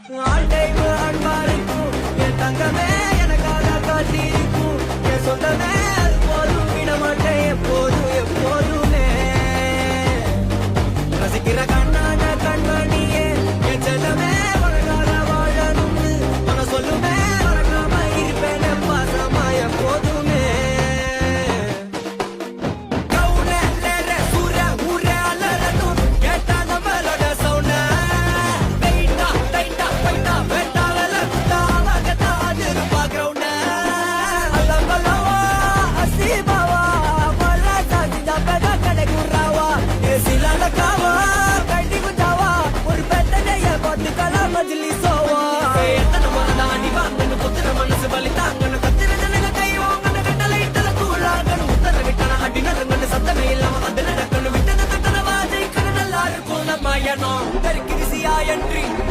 all time அன்பா இருக்கும் என் தங்கமே எனக்காக காத்திருக்கும் என் சொந்தமே அது போதும் விட மாட்டேன் எப்போதும் எப்போதுமே ரசிக்கிற கண்ணான கண்மணியே என் செல்லமே உனக்காக வாழணும்னு மன சொல்லுமே மறக்காம இருப்பேன் பாசமா எப்போதுமே Entry